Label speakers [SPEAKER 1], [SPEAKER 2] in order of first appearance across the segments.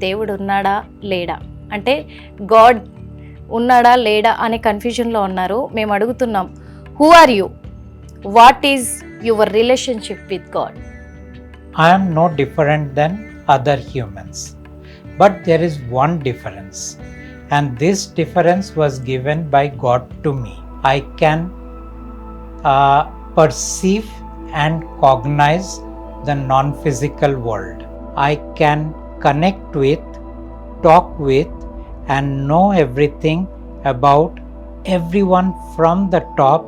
[SPEAKER 1] దేవుడు ఉన్నాడా లేడా అంటే గాడ్ ఉన్నాడా లేడా అనే కన్ఫ్యూజన్లో ఉన్నారు. మేము అడుగుతున్నాం, who are you, what is your relationship with God?
[SPEAKER 2] I am no different than other humans, but there is one difference, and this difference was given by God to me. I can perceive and cognize the non-physical world. I can connect with, talk with, and know everything about everyone from the top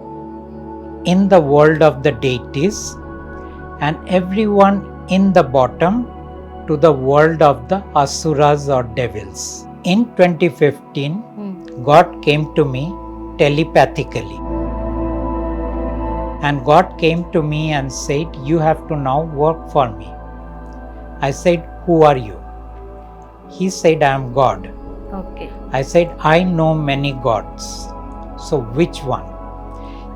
[SPEAKER 2] in the world of the deities and everyone in the bottom to the world of the asuras or devils. In 2015, God came to me telepathically. And God came to me and said, "You have to now work for me." I said, "Who are you?" He said, "I am God."
[SPEAKER 1] Okay.
[SPEAKER 2] I said, "I know many gods. So which one?"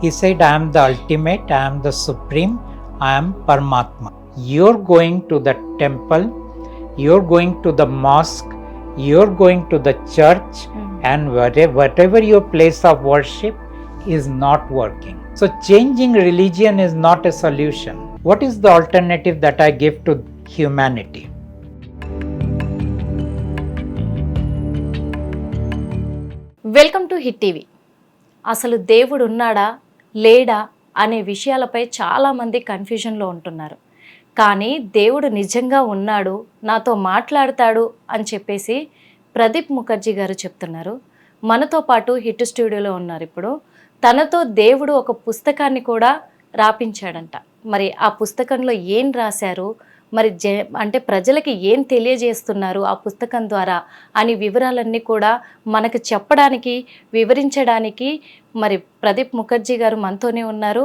[SPEAKER 2] He said, "I am the ultimate, I am the supreme, I am Paramatma. You're going to the temple, you're going to the mosque, you're going to the church, and whatever your place of worship is not working. So changing religion is not a solution. What is the alternative that I give to humanity?
[SPEAKER 1] Welcome to hit TV. అసలు దేవుడు ఉన్నాడా లేడా అనే విషయాలపై చాలామంది కన్ఫ్యూజన్లో ఉంటున్నారు. కానీ దేవుడు నిజంగా ఉన్నాడు, నాతో మాట్లాడతాడు అని చెప్పేసి ప్రదీప్ ముఖర్జీ గారు చెప్తున్నారు. మనతో పాటు హిట్ స్టూడియోలో ఉన్నారు. ఇప్పుడు తనతో దేవుడు ఒక పుస్తకాన్ని కూడా రాపించాడంట. మరి ఆ పుస్తకంలో ఏం రాశారు, మరి అంటే ప్రజలకి ఏం తెలియజేస్తున్నారు ఆ పుస్తకం ద్వారా అని వివరాలన్నీ కూడా మనకు చెప్పడానికి, వివరించడానికి మరి ప్రదీప్ ముఖర్జీ గారు మనతోనే ఉన్నారు.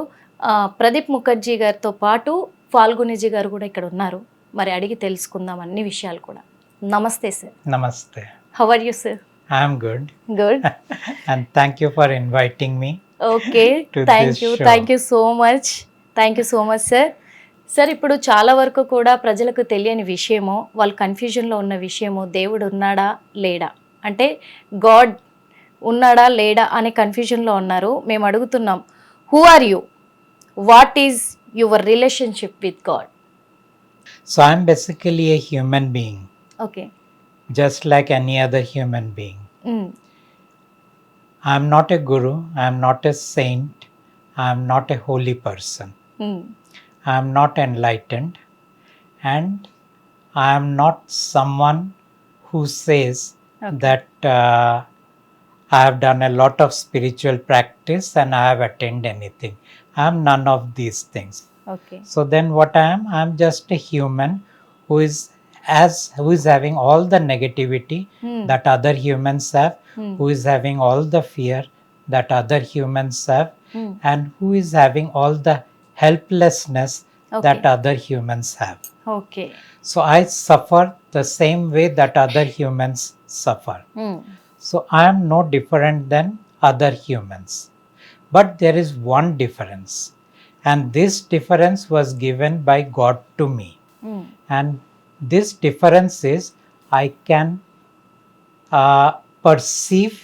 [SPEAKER 1] ప్రదీప్ ముఖర్జీ గారితో పాటు ఫాల్గునిజీ గారు కూడా ఇక్కడ ఉన్నారు. మరి అడిగి తెలుసుకుందాం అన్ని విషయాలు కూడా. Namaste sir.
[SPEAKER 2] Namaste.
[SPEAKER 1] How are you sir?
[SPEAKER 2] I am good.
[SPEAKER 1] Good.
[SPEAKER 2] And thank you for inviting me.
[SPEAKER 1] Okay, thank you so much. Thank you so much sir. Sir, ఇప్పుడు చాలా వరకు కూడా ప్రజలకు తెలియని విషయము, వాళ్ళు కన్ఫ్యూజన్లో ఉన్న విషయము, దేవుడు ఉన్నాడా లేడా అంటే గాడ్ ఉన్నాడా లేడా అనే కన్ఫ్యూజన్లో ఉన్నారు. మేము అడుగుతున్నాం, who are you, what is your relationship with God?
[SPEAKER 2] So I am basically a human being,
[SPEAKER 1] okay.
[SPEAKER 2] just like any other human being. I am not a guru, I am not a saint, I am not a holy person. I am not enlightened, and I am not someone who says that I have done a lot of spiritual practice and I have attained anything. I am none of these things.
[SPEAKER 1] Okay.
[SPEAKER 2] So then what I am just a human who is having all the negativity that other humans have, who is having all the fear that other humans have, and who is having all the helplessness that other humans have.
[SPEAKER 1] Okay.
[SPEAKER 2] So I suffer the same way that other humans suffer. So I am no different than other humans. But there is one difference, and this difference was given by God to me. And this difference is I can perceive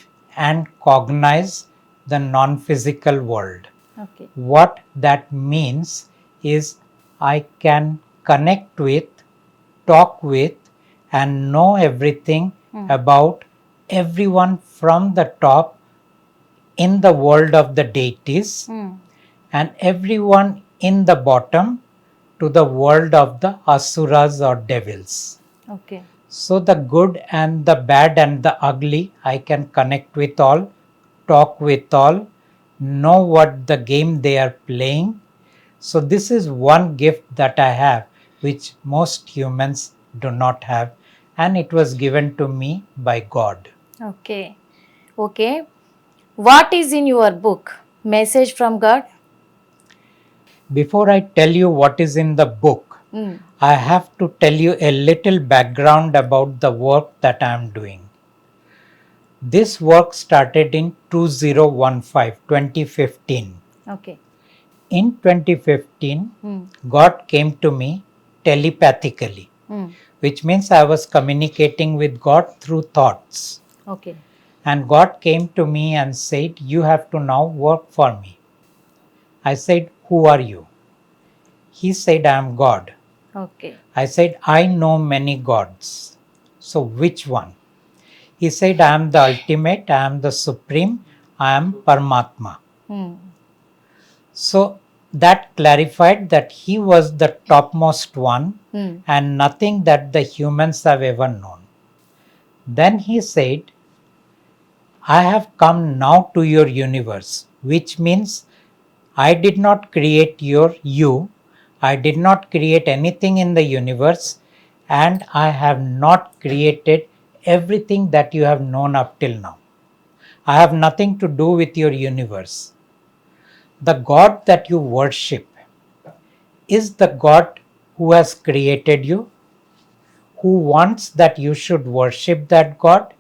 [SPEAKER 2] and cognize the non-physical world.
[SPEAKER 1] Okay.
[SPEAKER 2] What that means is I can connect with, talk with, and know everything about everyone from the top in the world of the deities and everyone in the bottom to the world of the asuras or devils.
[SPEAKER 1] Okay.
[SPEAKER 2] So the good and the bad and the ugly, I can connect with all, talk with all, know what the game they are playing. So this is one gift that I have, which most humans do not have, and it was given to me by God.
[SPEAKER 1] Okay. Okay. What is in your book? Message from God?
[SPEAKER 2] Before I tell you what is in the book, I have to tell you a little background about the work that I am doing. This work started in 2015.
[SPEAKER 1] Okay.
[SPEAKER 2] In 2015, God came to me telepathically. which means I was communicating with God through thoughts.
[SPEAKER 1] Okay.
[SPEAKER 2] And God came to me and said, "You have to now work for me." I said, "Who are you?" He said, "I am God."
[SPEAKER 1] Okay.
[SPEAKER 2] I said, "I know many gods. So which one?" He said, "I am the ultimate, I am the supreme, I am Paramatma." So that clarified that he was the topmost one and nothing that the humans have ever known. Then he said, "I have come now to your universe," which means I did not create you, I did not create anything in the universe, and I have not created everything that you have known up till now. I have nothing to do with your universe. The God that you worship is the God who has created you, who wants that you should worship that God,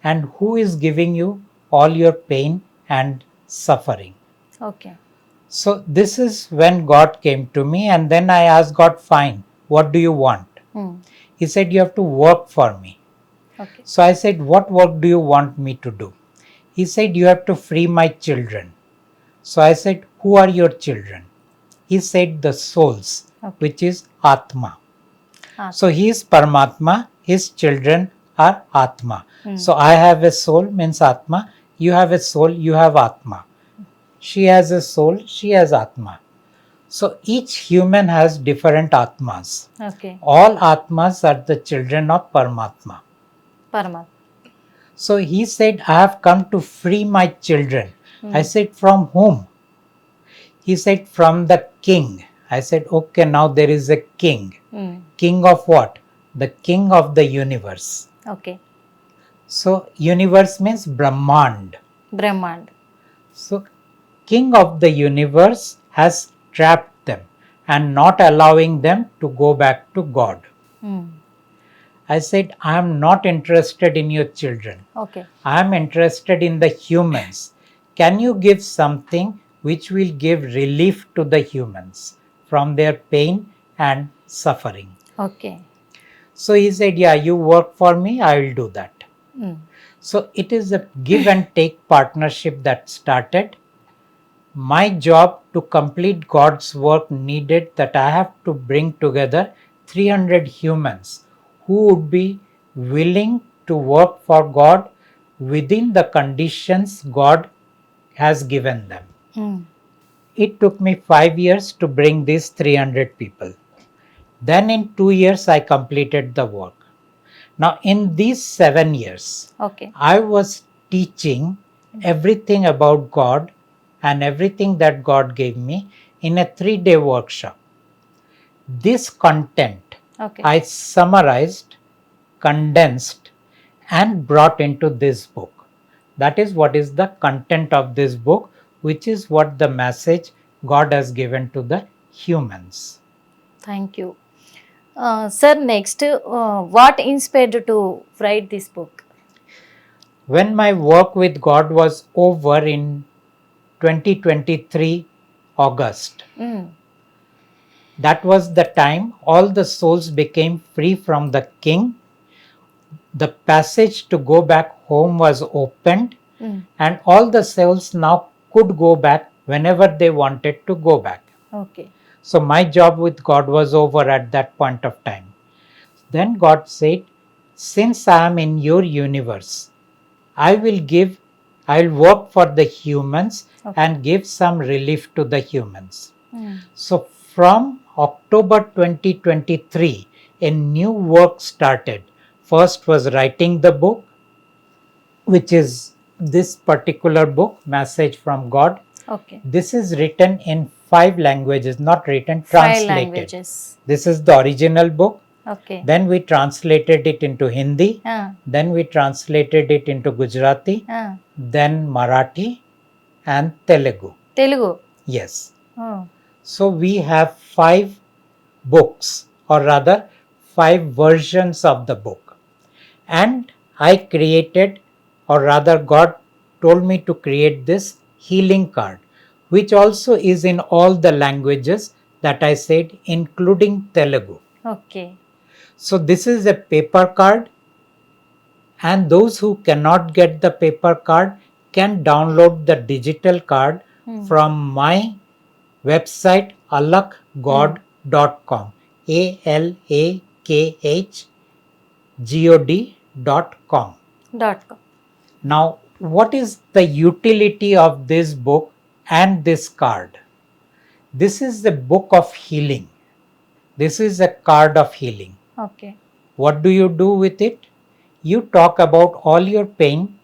[SPEAKER 2] and who is giving you all your pain and suffering.
[SPEAKER 1] Okay.
[SPEAKER 2] So this is when God came to me, and then I asked God, "Fine, what do you want?" He said, "You have to work for me."
[SPEAKER 1] Okay.
[SPEAKER 2] So I said, "What work do you want me to do?" He said, "You have to free my children." So I said, "Who are your children?" He said, "The souls, which is Atma." So he is Paramatma, his children are Atma. So I have a soul, means Atma. You have a soul, you have Atma. She has a soul, she has Atma. So each human has different Atmas.
[SPEAKER 1] Okay.
[SPEAKER 2] All Atmas are the children of Paramatma.
[SPEAKER 1] Paramatma.
[SPEAKER 2] So he said, "I have come to free my children." I said, "From whom?" He said, "From the king." I said, "Okay, now there is a king." King of what? The king of the universe.
[SPEAKER 1] Okay.
[SPEAKER 2] So universe means Brahmand.
[SPEAKER 1] Brahmand.
[SPEAKER 2] So king of the universe has trapped them and not allowing them to go back to God. I said, "I am not interested in your children.
[SPEAKER 1] Okay.
[SPEAKER 2] I am interested in the humans. Can you give something which will give relief to the humans from their pain and suffering?"
[SPEAKER 1] Okay.
[SPEAKER 2] So he said, "Yeah, you work for me, I will do that." So it is a give and take partnership that started. My job to complete God's work needed that I have to bring together 300 humans who would be willing to work for God within the conditions God has given them. It took me 5 years to bring these 300 people. Then in 2 years I completed the work. Now in these 7 years,
[SPEAKER 1] Okay.
[SPEAKER 2] I was teaching everything about God and everything that God gave me in a 3-day workshop. This content I summarized, condensed, and brought into this book. That is what is the content of this book, which is what the message God has given to the humans.
[SPEAKER 1] Thank you. Sir, next, what inspired you to write this book?
[SPEAKER 2] When my work with God was over in 2023 August, that was the time all the souls became free from the king. The passage to go back home was opened, and all the souls now could go back whenever they wanted to go back.
[SPEAKER 1] Okay.
[SPEAKER 2] So my job with God was over at that point of time. Then God said, "Since I am in your universe, I will work for the humans and give some relief to the humans." So from October 2023, a new work started. First was writing the book, which is this particular book, Message from God.
[SPEAKER 1] Okay.
[SPEAKER 2] This is written in 5 languages, not written,
[SPEAKER 1] 5
[SPEAKER 2] translated.
[SPEAKER 1] languages.
[SPEAKER 2] This is the original book.
[SPEAKER 1] Okay.
[SPEAKER 2] Then we translated it into Hindi. Then we translated it into Gujarati. Then Marathi and Telugu.
[SPEAKER 1] Telugu.
[SPEAKER 2] Yes.
[SPEAKER 1] Oh.
[SPEAKER 2] So we have 5 books, or rather 5 versions of the book. And I created, or rather God told me to create this healing card, which also is in all the languages that I said, including Telugu.
[SPEAKER 1] Okay.
[SPEAKER 2] So this is a paper card, and those who cannot get the paper card can download the digital card from my website alakhgod.com, alakhgod.com.
[SPEAKER 1] .com.
[SPEAKER 2] Now, what is the utility of this book and this card? This is the book of healing. This is a card of healing.
[SPEAKER 1] Okay.
[SPEAKER 2] What do you do with it? You talk about all your pain,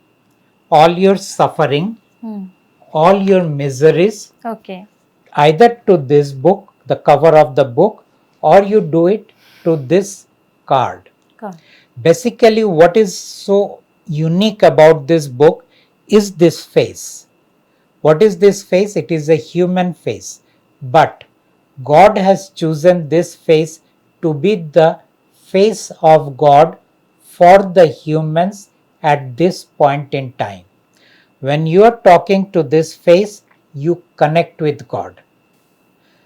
[SPEAKER 2] all your suffering, all your miseries,
[SPEAKER 1] Okay.
[SPEAKER 2] either to this book, the cover of the book, or you do it to this card.
[SPEAKER 1] Card.
[SPEAKER 2] Basically, what is so unique about this book is this face. What is this face? It is a human face. But God has chosen this face to be the face of God for the humans at this point in time. When you are talking to this face, you connect with God.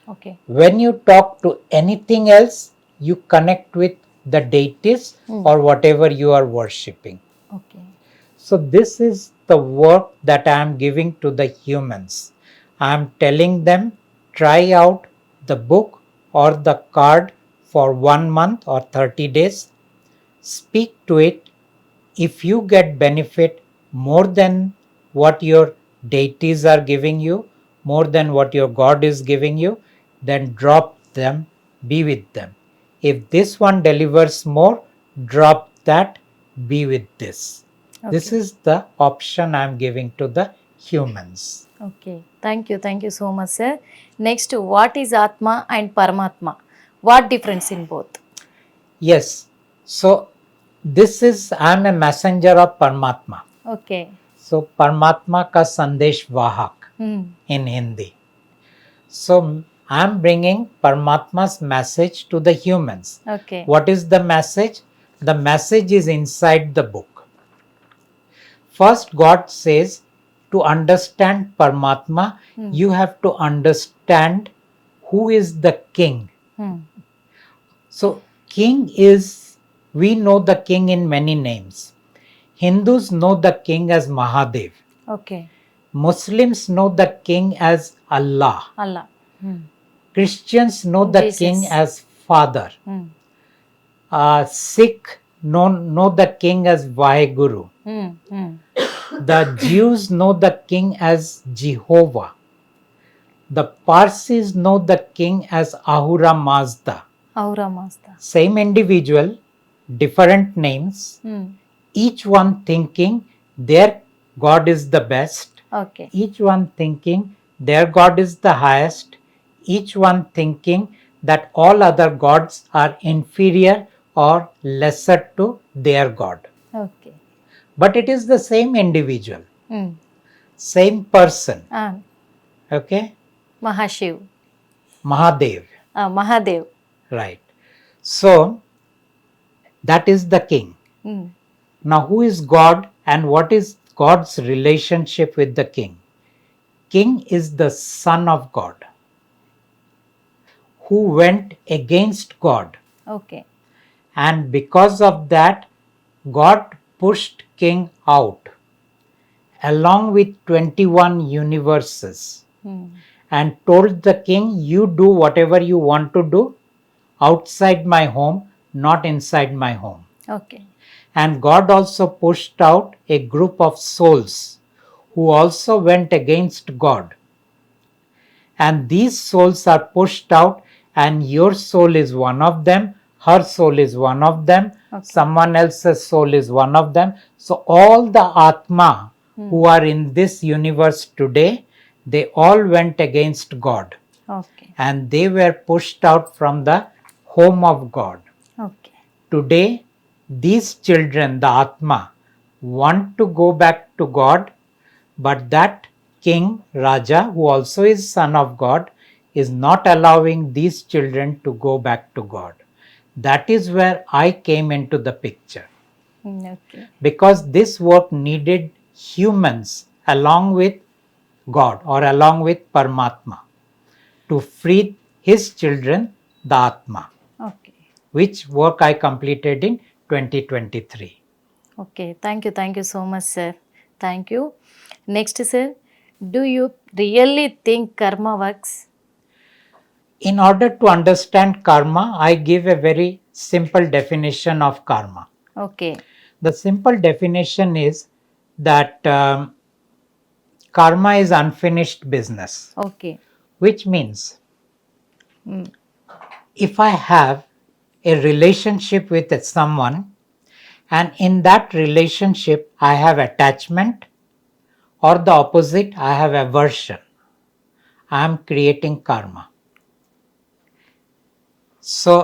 [SPEAKER 1] Okay.
[SPEAKER 2] When you talk to anything else, you connect with the deities or whatever you are worshipping.
[SPEAKER 1] Okay.
[SPEAKER 2] So this is the work that I am giving to the humans. I am telling them, try out the book or the card for 1 month or 30 days. Speak to it. If you get benefit more than what your deities are giving you, more than what your God is giving you, then drop them, be with them. If this one delivers more, drop that, be with this. This is the option I am giving to the humans.
[SPEAKER 1] Okay. Thank you. Thank you so much, sir. Next, what is Atma and Paramatma? What difference in both?
[SPEAKER 2] Yes. So this is, I am a messenger of Paramatma.
[SPEAKER 1] Okay.
[SPEAKER 2] So Paramatma ka Sandesh Vahak in Hindi. So I am bringing Paramatma's message to the humans.
[SPEAKER 1] Okay.
[SPEAKER 2] What is the message? The message is inside the book. First, God says, to understand Paramatma, you have to understand who is the king. So, king is, we know the king in many names. Hindus know the king as Mahadev.
[SPEAKER 1] Okay.
[SPEAKER 2] Muslims know the king as Allah.
[SPEAKER 1] Allah.
[SPEAKER 2] Christians know the
[SPEAKER 1] Jesus.
[SPEAKER 2] king as Father. Sikh know the king as Vaheguru. The Jews know the king as Jehovah. The Parsis know the king as Ahura Mazda.
[SPEAKER 1] Ahura Mazda.
[SPEAKER 2] Same individual, different names, each one thinking their God is the best,
[SPEAKER 1] Okay.
[SPEAKER 2] each one thinking their God is the highest, each one thinking that all other gods are inferior or lesser to their God.
[SPEAKER 1] Okay.
[SPEAKER 2] But it is the same individual, same person. Okay?
[SPEAKER 1] Mahashiv.
[SPEAKER 2] Mahadev.
[SPEAKER 1] Mahadev.
[SPEAKER 2] Right. So, that is the king. Now, who is God and what is God's relationship with the king? King is the son of God who went against God.
[SPEAKER 1] Okay.
[SPEAKER 2] And because of that, God pushed king out along with 21 universes and told the king, you do whatever you want to do outside my home, not inside my home.
[SPEAKER 1] Okay.
[SPEAKER 2] And God also pushed out a group of souls who also went against God. And these souls are pushed out, and your soul is one of them, her soul is one of them, someone else's soul is one of them. So all the Atma who are in this universe today, they all went against God.
[SPEAKER 1] Okay.
[SPEAKER 2] And they were pushed out from the home of God.
[SPEAKER 1] Okay.
[SPEAKER 2] Today, these children, the Atma, want to go back to God, but that king, Raja, who also is son of God, is not allowing these children to go back to God. That is where I came into the picture.
[SPEAKER 1] Okay.
[SPEAKER 2] Because this work needed humans along with God or along with Paramatma to free his children, the Atma.
[SPEAKER 1] Okay.
[SPEAKER 2] which work I completed in 2023.
[SPEAKER 1] Okay, thank you so much, sir. Thank you. Next, sir, do you really think karma works?
[SPEAKER 2] In order to understand karma, I give a very simple definition of karma.
[SPEAKER 1] Okay.
[SPEAKER 2] The simple definition is that karma is unfinished business,
[SPEAKER 1] Okay.
[SPEAKER 2] which means
[SPEAKER 1] Mm.
[SPEAKER 2] if I have a relationship with someone and in that relationship I have attachment, or the opposite, I have aversion, I am creating karma. So,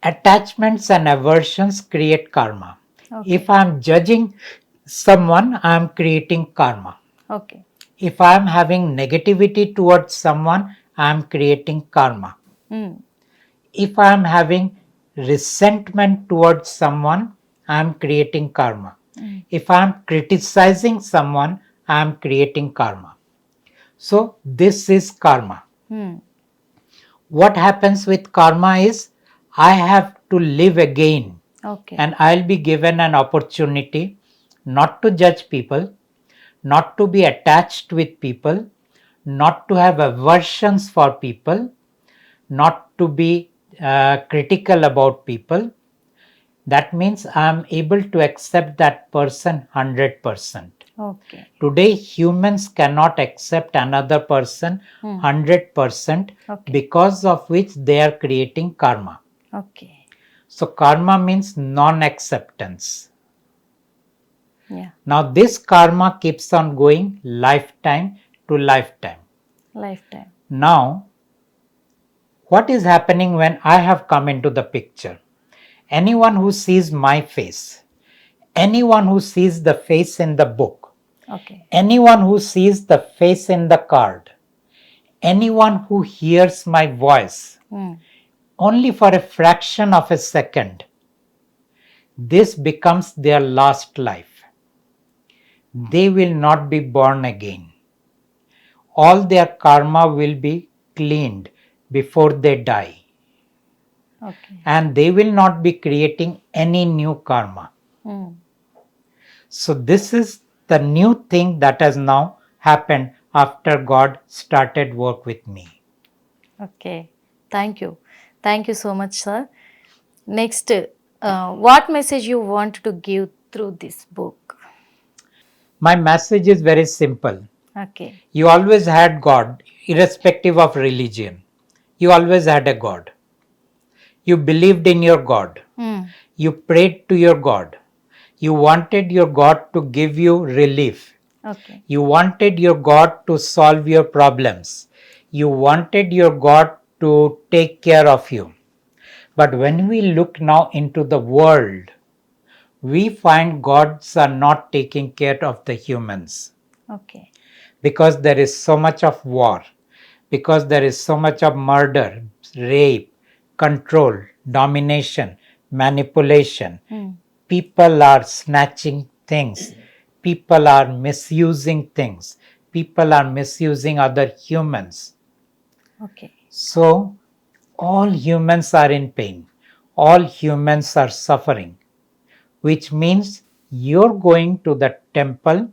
[SPEAKER 2] attachments and aversions create karma.
[SPEAKER 1] Okay.
[SPEAKER 2] If I am judging someone, I am creating karma.
[SPEAKER 1] Okay.
[SPEAKER 2] If I am having negativity towards someone, I am creating karma.
[SPEAKER 1] Mm.
[SPEAKER 2] If I am having resentment towards someone, I am creating karma.
[SPEAKER 1] Mm.
[SPEAKER 2] If I am criticizing someone, I am creating karma. So, this is karma.
[SPEAKER 1] Mm.
[SPEAKER 2] What happens with karma is I have to live again,
[SPEAKER 1] Okay.
[SPEAKER 2] and I'll be given an opportunity not to judge people, not to be attached with people, not to have aversions for people, not to be critical about people. That means I am able to accept that person 100%.
[SPEAKER 1] Okay.
[SPEAKER 2] Today, humans cannot accept another person 100%,
[SPEAKER 1] Okay.
[SPEAKER 2] because of which they are creating karma.
[SPEAKER 1] Okay.
[SPEAKER 2] So, karma means non acceptance.
[SPEAKER 1] Yeah.
[SPEAKER 2] Now, this karma keeps on going lifetime to lifetime.
[SPEAKER 1] Lifetime.
[SPEAKER 2] Now, what is happening when I have come into the picture? Anyone who sees my face, anyone who sees the face in the book,
[SPEAKER 1] Okay.
[SPEAKER 2] anyone who sees the face in the card, anyone who hears my voice,
[SPEAKER 1] Mm.
[SPEAKER 2] only for a fraction of a second, this becomes their last life. They will not be born again. All their karma will be cleaned before they die.
[SPEAKER 1] Okay.
[SPEAKER 2] And they will not be creating any new karma.
[SPEAKER 1] Mm.
[SPEAKER 2] So, this is the new thing that has now happened after God started work with me.
[SPEAKER 1] Okay. Thank you. Thank you so much, sir. Next, what message you want to give through this book?
[SPEAKER 2] My message is very simple.
[SPEAKER 1] Okay.
[SPEAKER 2] You always had God, irrespective of religion. You always had a God. You believed in your God.
[SPEAKER 1] Mm.
[SPEAKER 2] You prayed to your God. You wanted your God to give you relief.
[SPEAKER 1] Okay.
[SPEAKER 2] You wanted your God to solve your problems. You wanted your God to take care of you. But when we look now into the world, we find gods are not taking care of the humans,
[SPEAKER 1] Okay.
[SPEAKER 2] because there is so much of war, because there is so much of murder, rape, control, domination, manipulation.
[SPEAKER 1] Mm.
[SPEAKER 2] People are snatching things, people are misusing things, people are misusing other humans.
[SPEAKER 1] Okay.
[SPEAKER 2] So, all humans are in pain, all humans are suffering, which means you're going to the temple,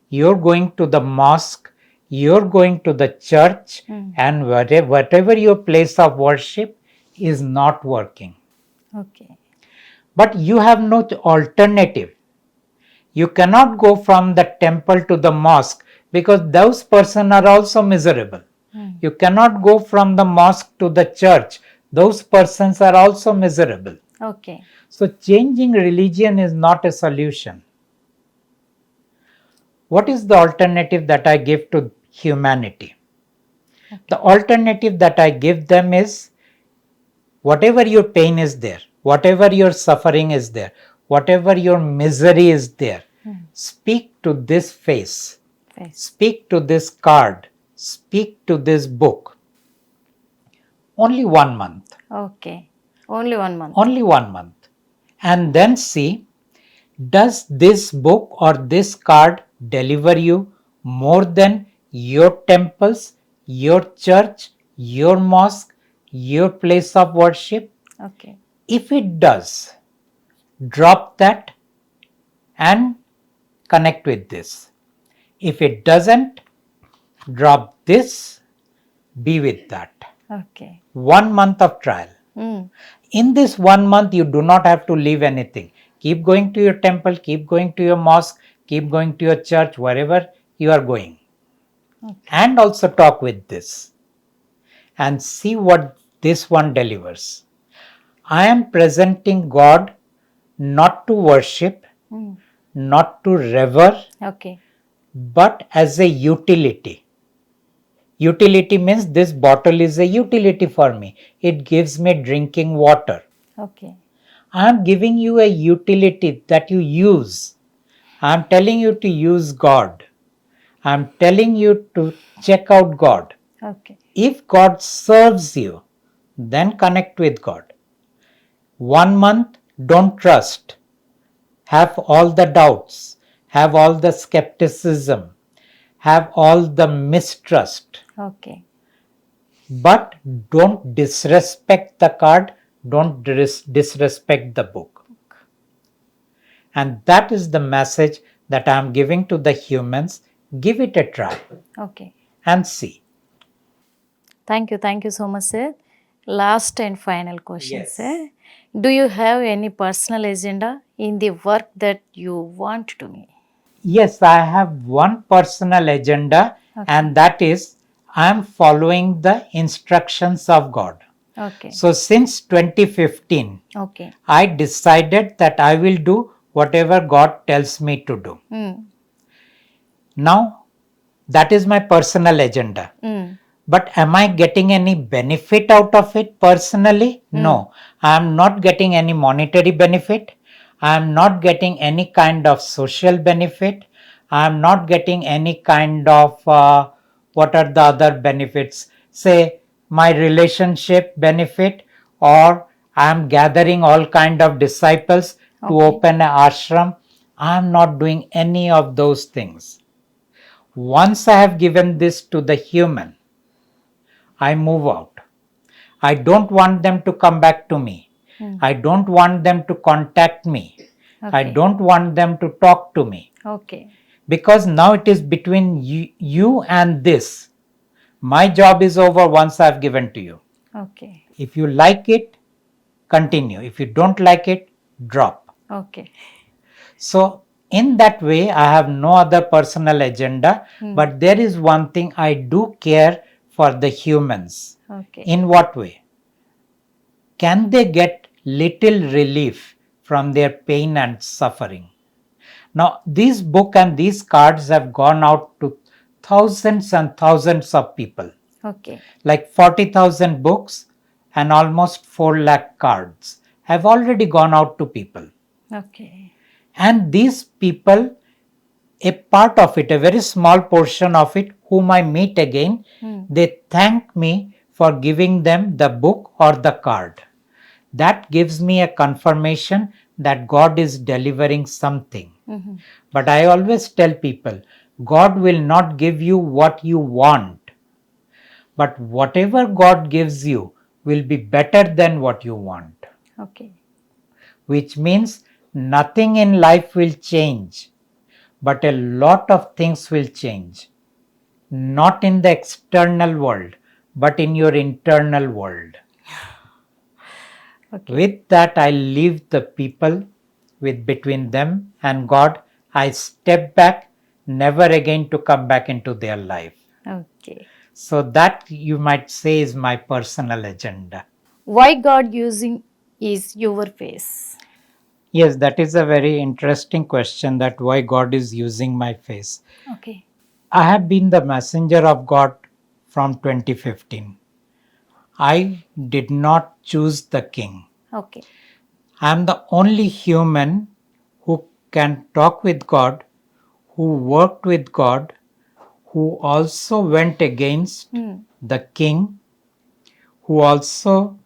[SPEAKER 2] you're going to the mosque, you're going to the church, and whatever your place of worship is not working.
[SPEAKER 1] Okay.
[SPEAKER 2] But you have no alternative. You cannot go from the temple to the mosque, because those persons are also miserable. You cannot go from the mosque to the church. Those persons are also miserable.
[SPEAKER 1] Okay.
[SPEAKER 2] So, changing religion is not a solution. What is the alternative that I give to humanity? The alternative that I give them is, whatever your pain is there, whatever your suffering is there, whatever your misery is there, speak to this face, speak to this card, speak to this book. Only 1 month.
[SPEAKER 1] Okay. Only 1 month.
[SPEAKER 2] Only 1 month. And then see, does this book or this card deliver you more than your temples, your church, your mosque, your place of worship?
[SPEAKER 1] Okay.
[SPEAKER 2] If it does, drop that and connect with this. If it doesn't, drop this, be with that.
[SPEAKER 1] Okay.
[SPEAKER 2] 1 month of trial.
[SPEAKER 1] Mm.
[SPEAKER 2] In this 1 month, you do not have to leave anything. Keep going to your temple, keep going to your mosque, keep going to your church, wherever you are going.
[SPEAKER 1] Okay.
[SPEAKER 2] And also talk with this and see what this one delivers. I am presenting God not to worship,
[SPEAKER 1] Mm.
[SPEAKER 2] not to revere,
[SPEAKER 1] Okay.
[SPEAKER 2] but as a utility. Utility means this bottle is a utility for me. It gives me drinking water.
[SPEAKER 1] Okay.
[SPEAKER 2] I am giving you a utility that you use. I am telling you to use God. I am telling you to check out God.
[SPEAKER 1] Okay.
[SPEAKER 2] If God serves you, then connect with God. 1 month, don't trust. Have all the doubts, have all the skepticism, have all the mistrust.
[SPEAKER 1] Okay.
[SPEAKER 2] But don't disrespect the card, don't disrespect the book. And that is the message that I am giving to the humans. Give it a try
[SPEAKER 1] Okay.
[SPEAKER 2] and see.
[SPEAKER 1] Thank you. Thank you so much, sir. Last and final question,
[SPEAKER 2] Yes.
[SPEAKER 1] sir. Do you have any personal agenda in the work that you want to do?
[SPEAKER 2] Yes, I have one personal agenda,
[SPEAKER 1] Okay.
[SPEAKER 2] and that is I am following the instructions of God.
[SPEAKER 1] Okay.
[SPEAKER 2] So, since 2015,
[SPEAKER 1] Okay.
[SPEAKER 2] I decided that I will do whatever God tells me to do.
[SPEAKER 1] Mm.
[SPEAKER 2] Now, that is my personal agenda.
[SPEAKER 1] Mm.
[SPEAKER 2] But am I getting any benefit out of it personally? No. I am not getting any monetary benefit. I am not getting any kind of social benefit. I am not getting any kind of what are the other benefits? Say my relationship benefit, or I am gathering all kind of disciples to
[SPEAKER 1] Okay.
[SPEAKER 2] open an ashram. I am not doing any of those things. Once I have given this to the human, I move out. I don't want them to come back to me. I don't want them to contact me. I
[SPEAKER 1] Okay.
[SPEAKER 2] don't want them to talk to me.
[SPEAKER 1] Okay.
[SPEAKER 2] Because now it is between you and this. My job is over once I've given to you.
[SPEAKER 1] Okay.
[SPEAKER 2] If you like it, continue. If you don't like it, drop.
[SPEAKER 1] Okay.
[SPEAKER 2] So, in that way, I have no other personal agenda, but there is one thing I do care for the humans.
[SPEAKER 1] Okay.
[SPEAKER 2] In what way? Can they get little relief from their pain and suffering? Now, this book and these cards have gone out to thousands and thousands of people,
[SPEAKER 1] Okay.
[SPEAKER 2] like 40,000 books and almost 4 lakh cards have already gone out to people.
[SPEAKER 1] Okay.
[SPEAKER 2] And these people, a part of it, a very small portion of it, whom I meet again, they thank me for giving them the book or the card. That gives me a confirmation that God is delivering something. But I always tell people, God will not give you what you want, but whatever God gives you will be better than what you want.
[SPEAKER 1] Okay.
[SPEAKER 2] Which means nothing in life will change, but a lot of things will change. Not in the external world, but in your internal world.
[SPEAKER 1] Okay.
[SPEAKER 2] With that, I leave the people with between them and God. I step back, never again to come back into their life.
[SPEAKER 1] Okay.
[SPEAKER 2] So that you might say is my personal agenda.
[SPEAKER 1] Why God using is your face?
[SPEAKER 2] Yes, that is a very interesting question, that why God is using my face.
[SPEAKER 1] Okay.
[SPEAKER 2] I have been the messenger of God from 2015. I did not choose the king.
[SPEAKER 1] Okay.
[SPEAKER 2] I am the only human who can talk with God, who worked with God, who also went against the king, who also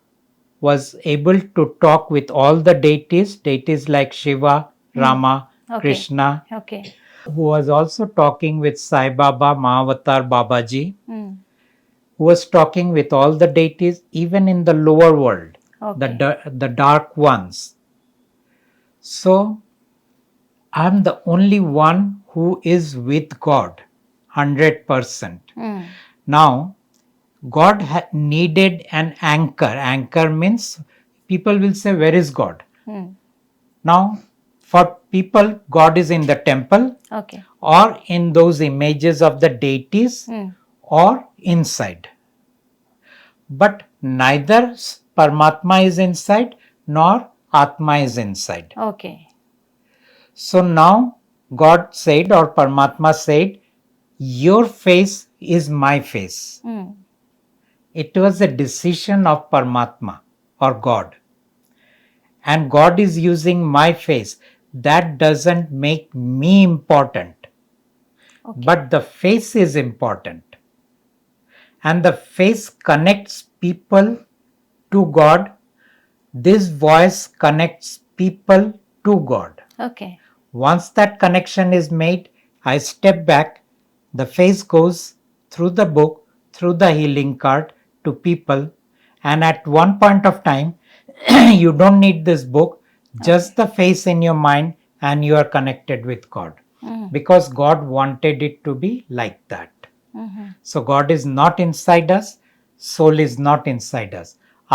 [SPEAKER 2] was able to talk with all the deities like Shiva, Rama,
[SPEAKER 1] Okay.
[SPEAKER 2] Krishna,
[SPEAKER 1] Okay.
[SPEAKER 2] who was also talking with Sai Baba, Mahavatar Babaji, who was talking with all the deities, even in the lower world,
[SPEAKER 1] Okay.
[SPEAKER 2] the dark ones. So I'm the only one who is with God 100%.
[SPEAKER 1] Mm.
[SPEAKER 2] Now God needed an anchor. Anchor means people will say, where is God?
[SPEAKER 1] Mm.
[SPEAKER 2] Now for people, God is in the temple
[SPEAKER 1] Okay.
[SPEAKER 2] or in those images of the deities
[SPEAKER 1] Mm.
[SPEAKER 2] or inside. But neither Paramatma is inside nor Atma is inside.
[SPEAKER 1] Okay.
[SPEAKER 2] So now God said, or Paramatma said, your face is my face.
[SPEAKER 1] Mm.
[SPEAKER 2] It was a decision of Paramatma or God. And God is using my face. That doesn't make me important.
[SPEAKER 1] Okay.
[SPEAKER 2] But the face is important. And the face connects people to God. This voice connects people to God.
[SPEAKER 1] Okay.
[SPEAKER 2] Once that connection is made, I step back. The face goes through the book, through the healing card to people. And at one point of time, you don't need this book, just
[SPEAKER 1] Okay.
[SPEAKER 2] the face in your mind, and you are connected with God.
[SPEAKER 1] Mm.
[SPEAKER 2] Because God wanted it to be like that.
[SPEAKER 1] Mhm.
[SPEAKER 2] So God is not inside us, soul is not inside us,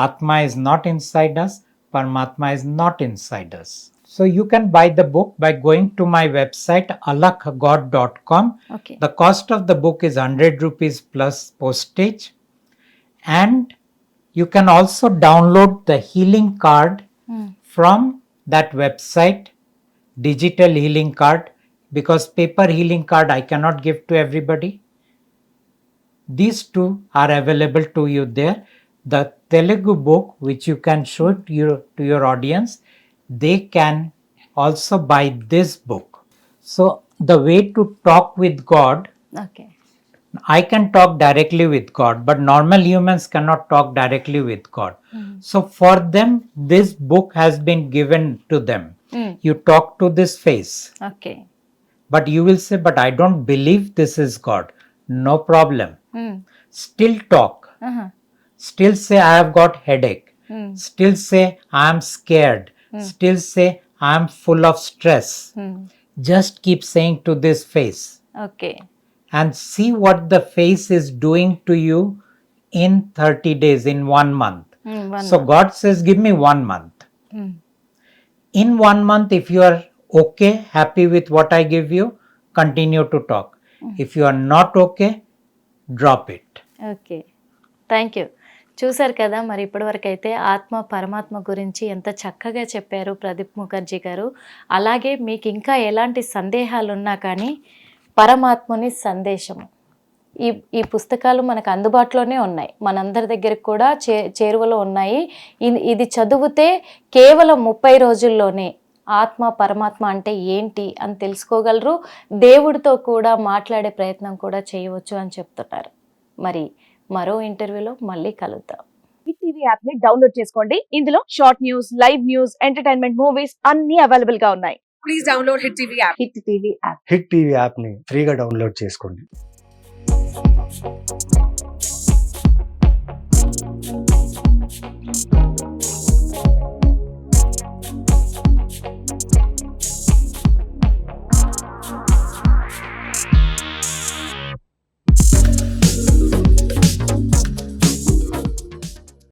[SPEAKER 2] Atma is not inside us, Paramatma is not inside us. So you can buy the book by going to my website alakhgod.com.
[SPEAKER 1] Okay.
[SPEAKER 2] The cost of the book is 100 rupees plus postage. And you can also download the healing card
[SPEAKER 1] Mm.
[SPEAKER 2] from that website, digital healing card, because paper healing card I cannot give to everybody. These two are available to you there. The Telugu book, which you can show to your audience, they can also buy this book. So, the way to talk with God,
[SPEAKER 1] Okay.
[SPEAKER 2] I can talk directly with God, but normal humans cannot talk directly with God.
[SPEAKER 1] Mm.
[SPEAKER 2] So, for them, this book has been given to them.
[SPEAKER 1] Mm.
[SPEAKER 2] You talk to this face,
[SPEAKER 1] Okay.
[SPEAKER 2] but you will say, but I don't believe this is God. No problem.
[SPEAKER 1] Mm.
[SPEAKER 2] Still talk.
[SPEAKER 1] Uh-huh.
[SPEAKER 2] Still say, I have got headache.
[SPEAKER 1] Mm.
[SPEAKER 2] Still say, I am scared. Still say, I am full of stress.
[SPEAKER 1] Mm.
[SPEAKER 2] Just keep saying to this face
[SPEAKER 1] Okay.
[SPEAKER 2] and see what the face is doing to you in 30 days, in 1 month.
[SPEAKER 1] One
[SPEAKER 2] So
[SPEAKER 1] month.
[SPEAKER 2] God says, give me 1 month.
[SPEAKER 1] Mm.
[SPEAKER 2] In 1 month, if you are okay, happy with what I give you, continue to talk. If you are not okay, drop it.
[SPEAKER 1] Okay. Thank you. చూసారు కదా, మరి ఇప్పటివరకు అయితే ఆత్మ పరమాత్మ గురించి ఎంత చక్కగా చెప్పారు ప్రదీప్ ముఖర్జీ గారు. అలాగే మీకు ఇంకా ఎలాంటి సందేహాలు ఉన్నా కానీ పరమాత్మని సందేశము ఈ ఈ పుస్తకాలు మనకు అందుబాటులోనే ఉన్నాయి. మనందరి దగ్గరికి కూడా చేరువలో ఉన్నాయి. ఇది చదివితే కేవలం 30 రోజుల్లోనే ఆత్మ పరమాత్మ అంటే ఏంటి అని తెలుసుకోగలరు. దేవుడితో కూడా మాట్లాడే ప్రయత్నం కూడా చేయవచ్చు అని చెప్తున్నారు. మరి మరో ఇంటర్వ్యూలో మళ్ళీ కలుద్దాం.
[SPEAKER 3] హిట్ టీవీ యాప్ ని డౌన్లోడ్ చేసుకోండి. ఇందులో short news, live news, entertainment movies అన్ని అవైలబుల్ గా ఉన్నాయి. Please download hit TV app. Hit TV app.
[SPEAKER 4] Hit TV యాప్ని ఫ్రీగా డౌన్లోడ్ చేసుకోండి.